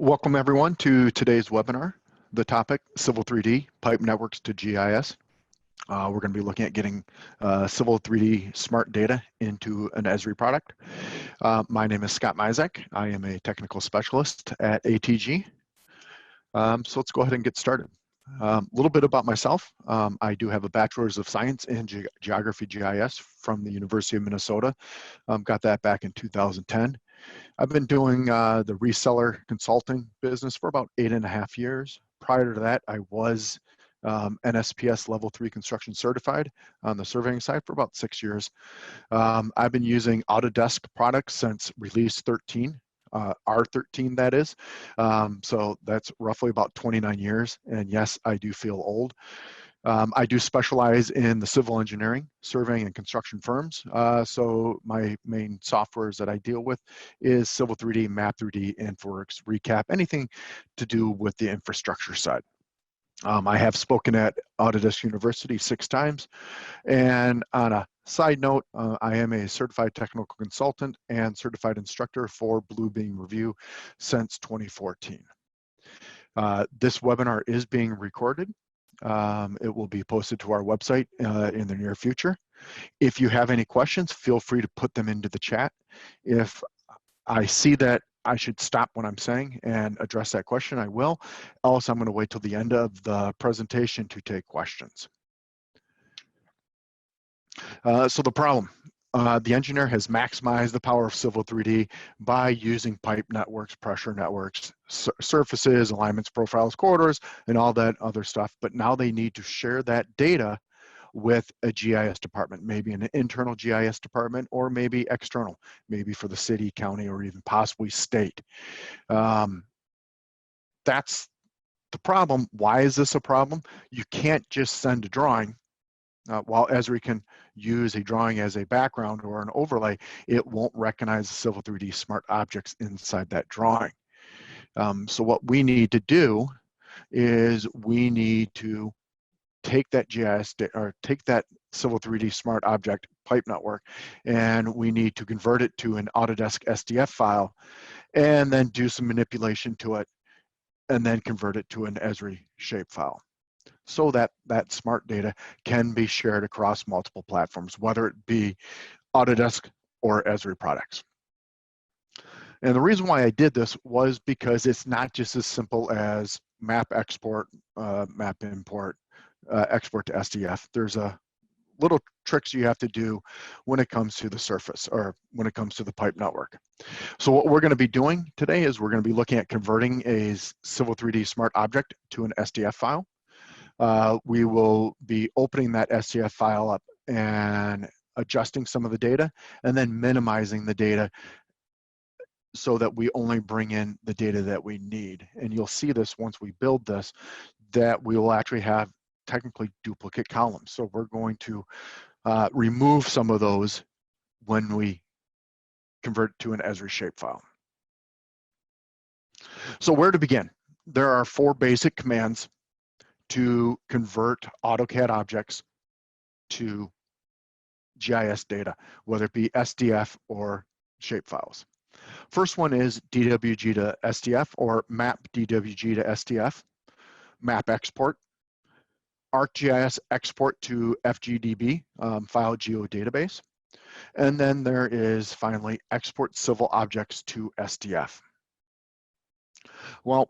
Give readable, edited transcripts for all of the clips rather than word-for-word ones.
Welcome everyone to today's webinar. The topic, Civil 3D, Pipe Networks to GIS. We're going to be looking at getting Civil 3D smart data into an Esri product. My name is Scott Mizek. I am a technical specialist at ATG. So let's go ahead and get started. A little bit about myself. I do have a Bachelor's of Science in Geography GIS from the University of Minnesota. Got that back in 2010. I've been doing the reseller consulting business for about 8.5 years. Prior to that, I was NSPS Level 3 construction certified on the surveying side for about 6 years. I've been using Autodesk products since release 13, R13 that is. So that's roughly about 29 years. And yes, I do feel old. I do specialize in the civil engineering, surveying, and construction firms. So my main softwares that I deal with is Civil 3D, Map 3D, InfraWorks, Recap, anything to do with the infrastructure side. I have spoken at Autodesk University 6 times. And on a side note, I am a certified technical consultant and certified instructor for Bluebeam Review since 2014. This webinar is being recorded. It will be posted to our website in the near future. If you have any questions, feel free to put them into the chat. If I see that I should stop what I'm saying and address that question, I will. Else, I'm going to wait till the end of the presentation to take questions. So the problem. The engineer has maximized the power of Civil 3D by using pipe networks, pressure networks, surfaces, alignments, profiles, corridors, and all that other stuff. But now they need to share that data with a GIS department, maybe an internal GIS department, or maybe external, maybe for the city, county, or even possibly state. That's the problem. Why is this a problem? You can't just send a drawing. While Esri can use a drawing as a background or an overlay, it won't recognize the Civil 3D smart objects inside that drawing. So what we need to do is we need to take that GIS or take that Civil 3D smart object pipe network, and we need to convert it to an Autodesk SDF file, and then do some manipulation to it, and then convert it to an Esri Shapefile, so that that smart data can be shared across multiple platforms, whether it be Autodesk or Esri products. And the reason why I did this was because it's not just as simple as MAPEXPORT, MAPIMPORT, export to SDF. There's a little tricks you have to do when it comes to the surface or when it comes to the pipe network. So what we're going to be doing today is we're going to be looking at converting a Civil 3D smart object to an SDF file. We will be opening that SDF file up and adjusting some of the data, and then minimizing the data so that we only bring in the data that we need. And you'll see this once we build this, that we will actually have technically duplicate columns. So we're going to remove some of those when we convert to an Esri shapefile. So where to begin? There are 4 basic commands to convert AutoCAD objects to GIS data, whether it be SDF or shapefiles. First one is DWG to SDF or map DWG to SDF, MAPEXPORT, ArcGIS export to FGDB, file geodatabase, and then there is finally export civil objects to SDF. Well,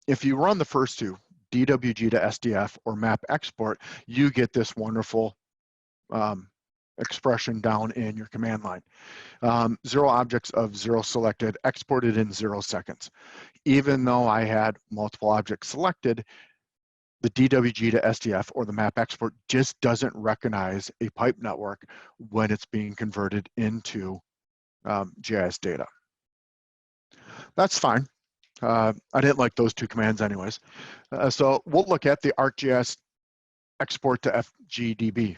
if you run the first two, DWG to SDF or MAPEXPORT, you get this wonderful expression down in your command line. 0 objects of 0 selected, exported in 0 seconds. Even though I had multiple objects selected, the DWG to SDF or the MAPEXPORT just doesn't recognize a pipe network when it's being converted into GIS data. That's fine. I didn't like those 2 commands anyways. So we'll look at the ArcGIS export to FGDB,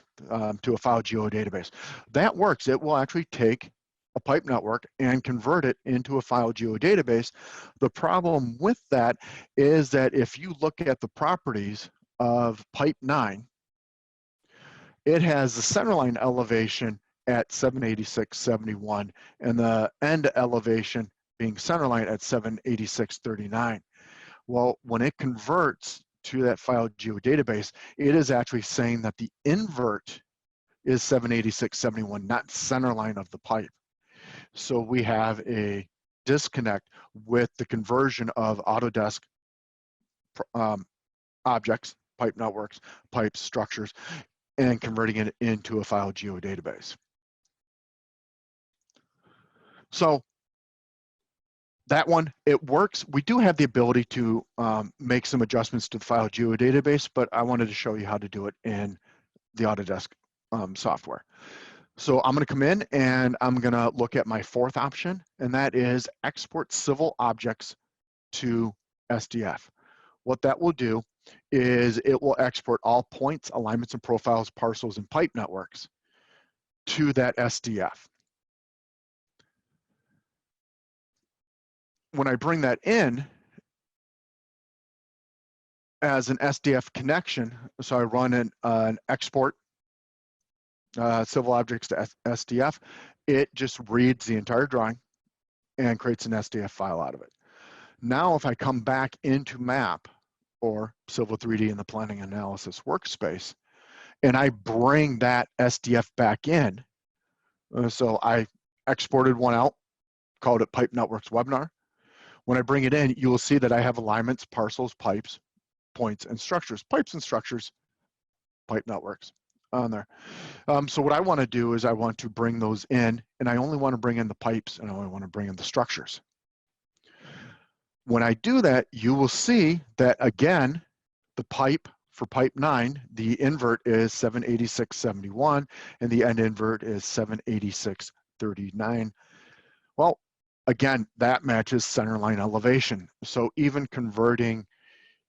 to a file geodatabase. That works. It will actually take a pipe network and convert it into a file geodatabase. The problem with that is that if you look at the properties of pipe 9, it has the centerline elevation at 786.71 and the end elevation being centerline at 786.39. Well, when it converts to that file geodatabase, it is actually saying that the invert is 786.71, not centerline of the pipe. So we have a disconnect with the conversion of Autodesk objects, pipe networks, pipes, structures, and converting it into a file geodatabase. So that one, it works. We do have the ability to make some adjustments to the file geodatabase, but I wanted to show you how to do it in the Autodesk software. So I'm going to come in and I'm going to look at my fourth option, and that is export civil objects to SDF. What that will do is it will export all points, alignments, and profiles, parcels, and pipe networks to that SDF. When I bring that in as an SDF connection, so I run an export civil objects to SDF, it just reads the entire drawing and creates an SDF file out of it. Now, if I come back into MAP or Civil 3D in the Planning Analysis workspace, and I bring that SDF back in, so I exported one out, called it Pipe Networks Webinar. When I bring it in, you will see that I have alignments, parcels, pipes, points, and structures. Pipes and structures, pipe networks on there. So what I want to do is I want to bring those in, and I only want to bring in the pipes, and I only want to bring in the structures. When I do that, you will see that again, the pipe for pipe 9, the invert is 786.71, and the end invert is 786.39. Well, again, that matches centerline elevation. So even converting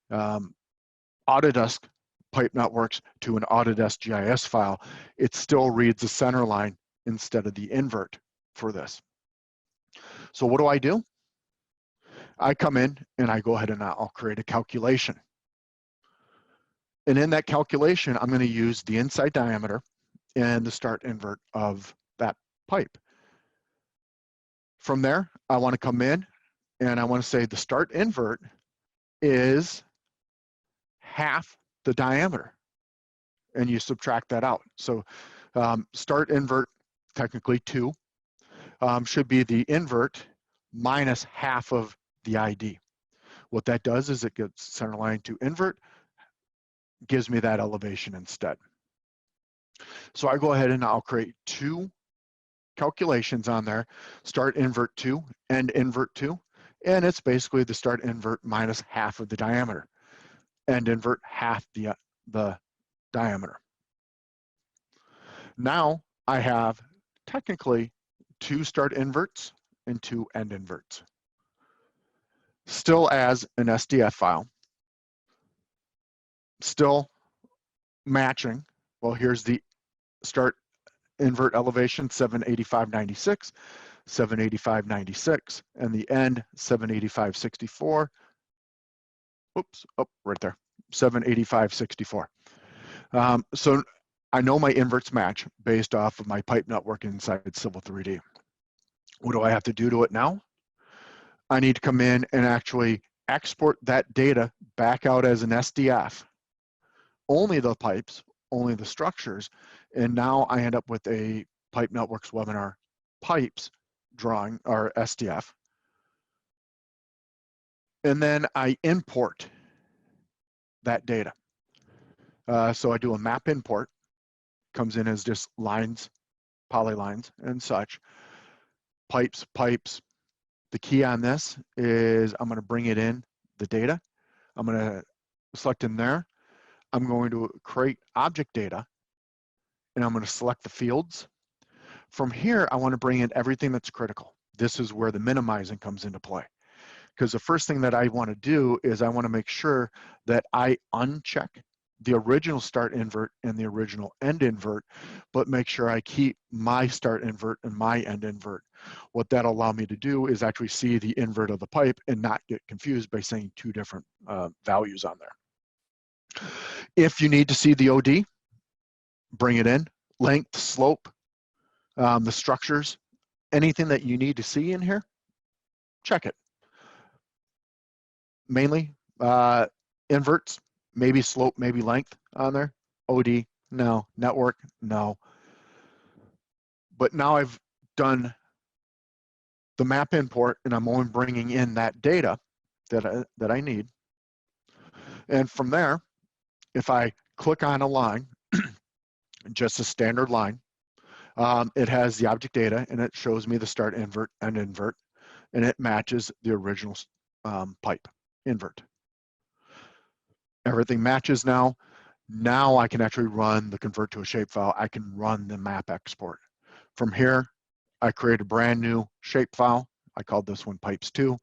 Autodesk pipe networks to an Autodesk GIS file, it still reads the centerline instead of the invert for this. So what do? I come in and I go ahead and I'll create a calculation. And in that calculation, I'm going to use the inside diameter and the start invert of that pipe. From there, I want to come in and I want to say the start invert is half the diameter, and you subtract that out. So start invert, technically 2, should be the invert minus half of the ID. What that does is it gets centerline to invert, gives me that elevation instead. So I go ahead and I'll create 2 calculations on there, start invert 2, end invert 2, and it's basically the start invert minus half of the diameter, end invert half the diameter. Now I have technically 2 start inverts and 2 end inverts. Still as an SDF file, still matching. Well, here's the start invert elevation, 785.96, 785.96, and the end, 785.64. Oops, oh, right there, 785.64. So I know my inverts match based off of my pipe network inside Civil 3D. What do I have to do to it now? I need to come in and actually export that data back out as an SDF. Only the pipes, only the structures, and now I end up with a Pipe Networks Webinar pipes drawing, or SDF. And then I import that data. So I do a map import, comes in as just lines, polylines and such. Pipes. The key on this is I'm going to bring it in the data. I'm going to select in there. I'm going to create object data, and I'm going to select the fields. From here, I want to bring in everything that's critical. This is where the minimizing comes into play. Because the first thing that I want to do is I want to make sure that I uncheck the original start invert and the original end invert, but make sure I keep my start invert and my end invert. What that'll allow me to do is actually see the invert of the pipe and not get confused by saying 2 different values on there. If you need to see the OD, bring it in, length, slope, the structures, anything that you need to see in here, check it. Mainly inverts, maybe slope, maybe length on there. OD, no. Network, no. But now I've done the map import and I'm only bringing in that data that I need. And from there, if I click on a line, just a standard line, it has the object data and it shows me the start invert and invert, and it matches the original pipe invert. Everything matches now. Now I can actually run the convert to a shapefile. I can run the map export. From here, I create a brand new shapefile. I called this one pipes 2.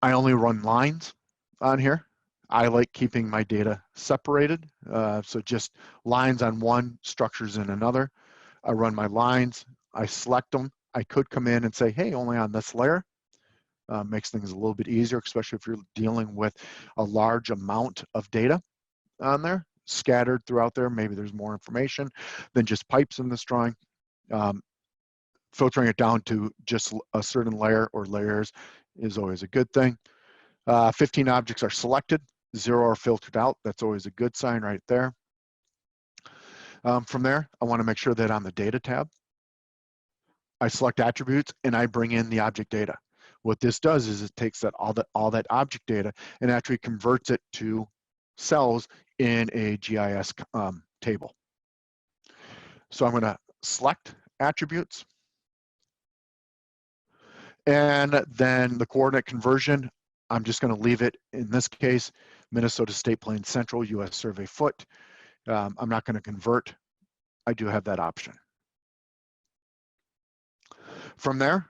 I only run lines on here. I like keeping my data separated. So just lines on one, structures in another. I run my lines, I select them. I could come in and say, hey, only on this layer. Makes things a little bit easier, especially if you're dealing with a large amount of data on there, scattered throughout there. Maybe there's more information than just pipes in this drawing. Filtering it down to just a certain layer or layers is always a good thing. 15 objects are selected, 0 are filtered out. That's always a good sign right there. From there, I want to make sure that on the data tab, I select attributes and I bring in the object data. What this does is it takes all that object data and actually converts it to cells in a GIS table. So I'm going to select attributes, and then the coordinate conversion, I'm just going to leave it, in this case, Minnesota State Plains Central, US Survey Foot. I'm not going to convert. I do have that option. From there,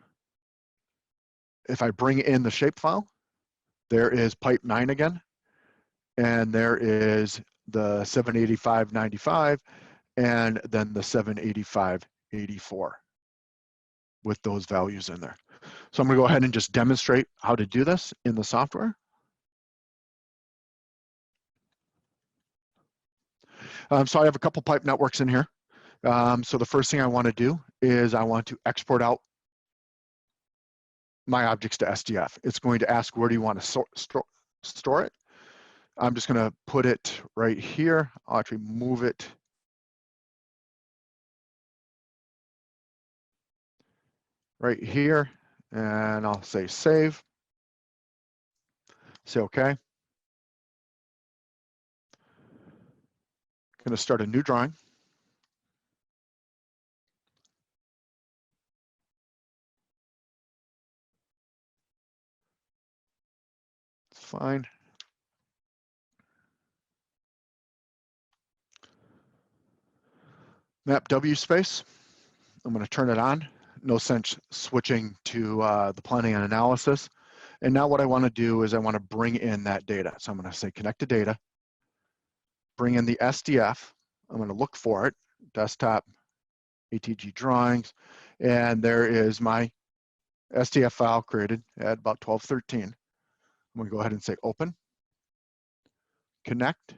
if I bring in the shapefile, there is pipe 9 again, and there is the 785.95, and then the 785.84 with those values in there. So I'm going to go ahead and just demonstrate how to do this in the software. So I have a couple pipe networks in here. So the first thing I want to do is I want to export out my objects to SDF. It's going to ask, where do you want to store it? I'm just going to put it right here. I'll actually move it right here, and I'll say save. Say okay. I'm going to start a new drawing. It's fine. Map W space. I'm going to turn it on. No sense switching to the planning and analysis. And now what I want to do is I want to bring in that data. So I'm going to say connect to data, bring in the SDF. I'm going to look for it, desktop, ATG drawings, and there is my SDF file created at about 12:13. I'm going to go ahead and say open, connect,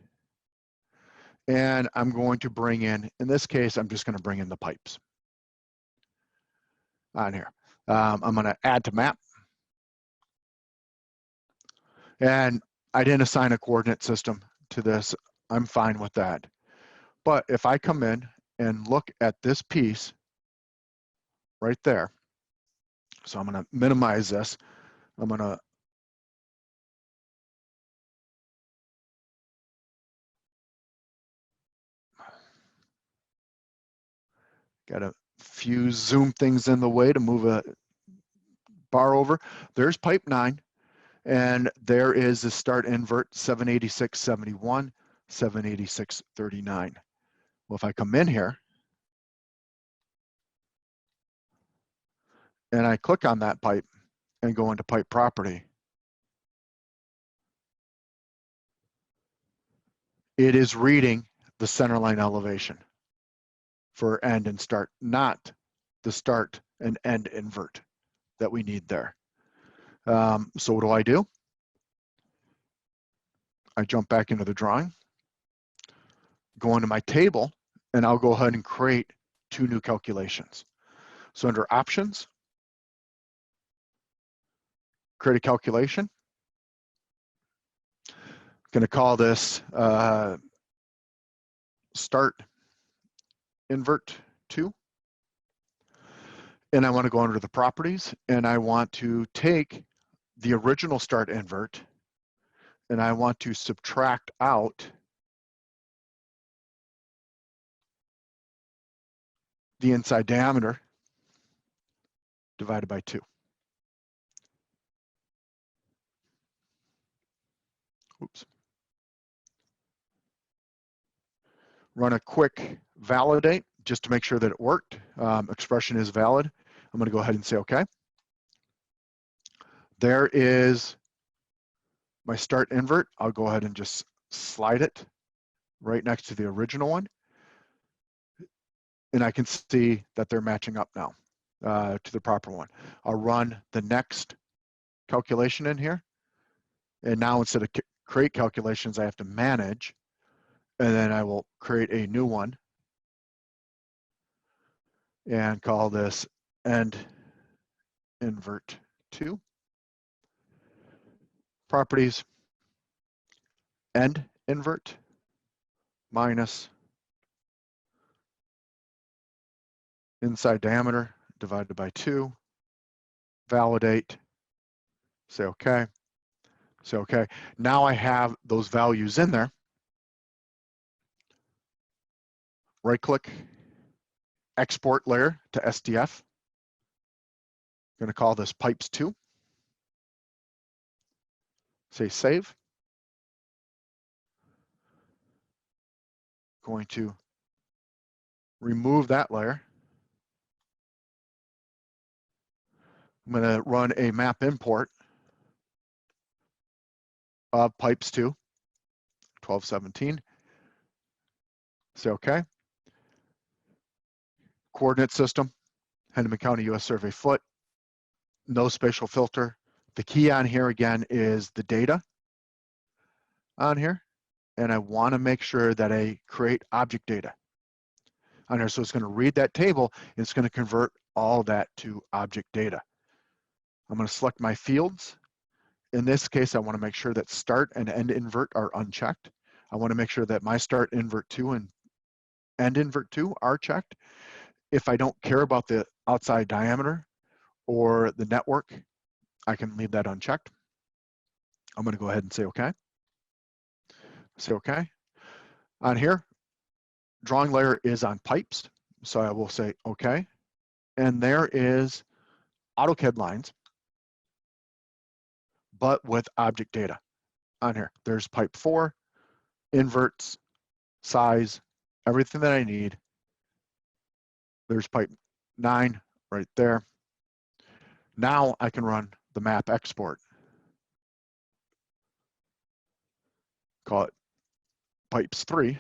and I'm going to bring in this case, I'm just going to bring in the pipes on here. I'm going to add to map. And I didn't assign a coordinate system to this. I'm fine with that. But if I come in and look at this piece right there, so I'm going to minimize this. I'm going to got a few zoom things in the way to move a bar over. There's pipe 9, and there is the start invert 786.71, 786.39. Well, if I come in here and I click on that pipe and go into pipe property, it is reading the centerline elevation for end and start, not the start and end invert that we need there. So what do? I jump back into the drawing, go into my table, and I'll go ahead and create 2 new calculations. So under options, create a calculation. Going to call this start invert 2. And I want to go under the properties, and I want to take the original start invert, and I want to subtract out the inside diameter divided by 2. Oops. Run a quick validate just to make sure that it worked. Expression is valid. I'm going to go ahead and say OK. There is my start invert. I'll go ahead and just slide it right next to the original one. And I can see that they're matching up now to the proper one. I'll run the next calculation in here. And now instead of create calculations, I have to manage. And then I will create a new one and call this end invert 2. Properties, end invert minus inside diameter divided by 2. Validate, say OK. Say OK. Now I have those values in there. Right click, export layer to SDF. I'm going to call this pipes 2. Say save. Going to remove that layer. I'm going to run a map import of pipes 2, 1217. Say OK. Coordinate system, Hennepin County, US Survey foot. No spatial filter. The key on here again is the data on here. And I want to make sure that I create object data on here. So it's going to read that table and it's going to convert all that to object data. I'm going to select my fields. In this case, I want to make sure that start and end invert are unchecked. I want to make sure that my start invert 2 and end invert 2 are checked. If I don't care about the outside diameter or the network, I can leave that unchecked. I'm going to go ahead and say OK. Say OK. On here, drawing layer is on pipes, so I will say OK. And there is AutoCAD lines, but with object data on here. There's pipe 4, inverts, size, everything that I need. There's pipe 9 right there. Now I can run the map export. Call it pipes 3.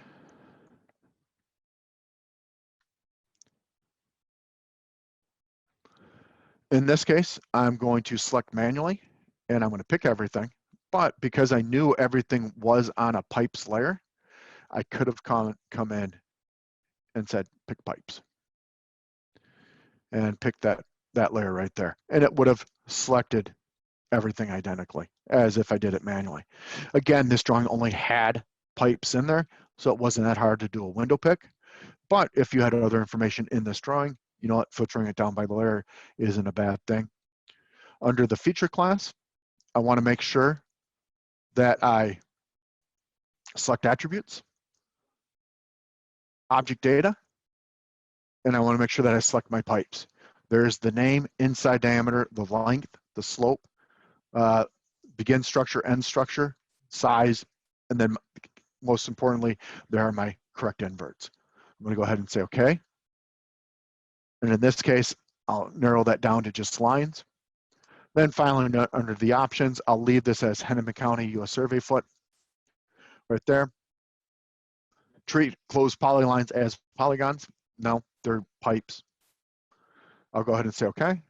In this case, I'm going to select manually and I'm going to pick everything. But because I knew everything was on a pipes layer, I could have come in and said pick pipes and pick that layer right there. And it would have selected everything identically as if I did it manually. Again, this drawing only had pipes in there, so it wasn't that hard to do a window pick. But if you had other information in this drawing, you know what, filtering it down by layer isn't a bad thing. Under the feature class, I want to make sure that I select attributes, object data, and I want to make sure that I select my pipes. There's the name, inside diameter, the length, the slope, begin structure, end structure, size, and then most importantly, there are my correct inverts. I'm going to go ahead and say OK. And in this case, I'll narrow that down to just lines. Then finally, under the options, I'll leave this as Hennepin County US Survey foot right there. Treat closed polylines as polygons. No, they're pipes. I'll go ahead and say OK.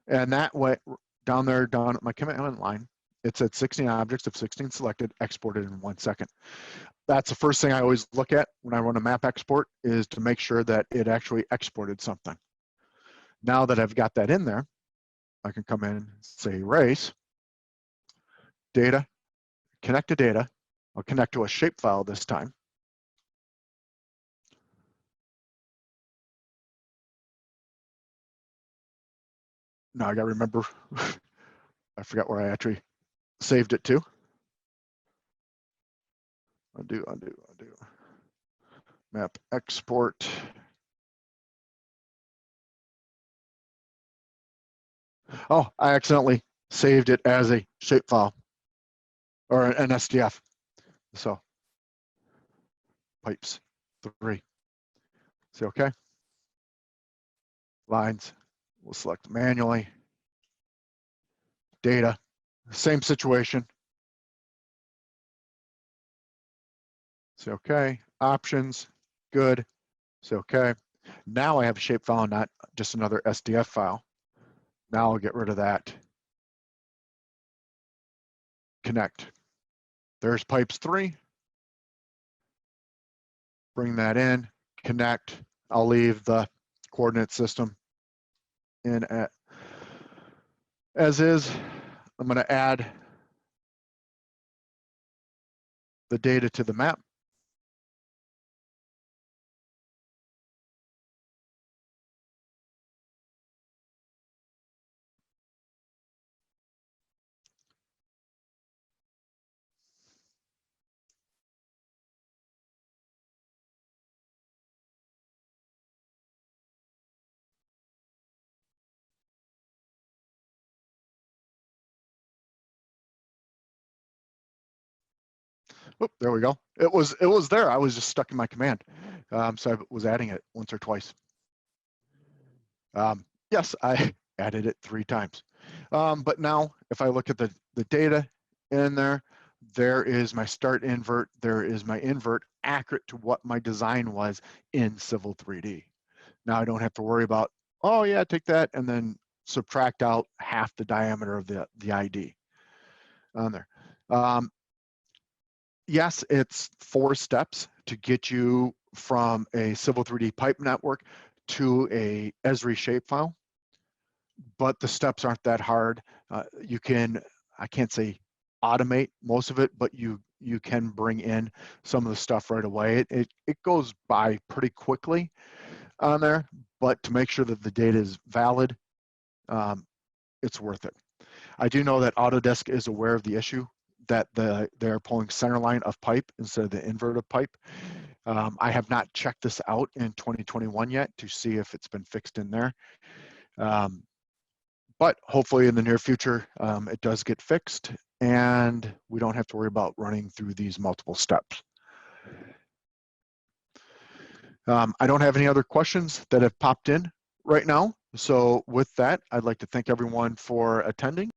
And that way, down there, down at my command line, it said 16 objects of 16 selected, exported in 1 second. That's the first thing I always look at when I run a map export, is to make sure that it actually exported something. Now that I've got that in there, I can come in and say erase. data, connect to data. I'll connect to a shapefile this time. Now I gotta remember, I forgot where I actually saved it to. Undo. Map export. Oh, I accidentally saved it as a shapefile or an SDF. So pipes 3. Say okay. Lines, we'll select manually. Data, same situation. Say okay. Options, good. Say okay. Now I have a shapefile, not just another SDF file. Now I'll get rid of that. Connect. There's pipes 3. Bring that in, connect. I'll leave the coordinate system in at as is. I'm going to add the data to the map. Oh, there we go. It was there. I was just stuck in my command. So I was adding it once or twice. Yes, I added it 3 times. But now if I look at the data in there, there is my start invert. There is my invert accurate to what my design was in Civil 3D. Now I don't have to worry about, oh yeah, take that and then subtract out half the diameter of the ID on there. Yes, it's 4 steps to get you from a Civil 3D pipe network to a Esri shapefile, but the steps aren't that hard. You can, I can't say automate most of it, but you can bring in some of the stuff right away. It goes by pretty quickly on there, but to make sure that the data is valid, it's worth it. I do know that Autodesk is aware of the issue that they're pulling center line of pipe instead of the invert of pipe. I have not checked this out in 2021 yet to see if it's been fixed in there. But hopefully in the near future, it does get fixed and we don't have to worry about running through these multiple steps. I don't have any other questions that have popped in right now. So with that, I'd like to thank everyone for attending.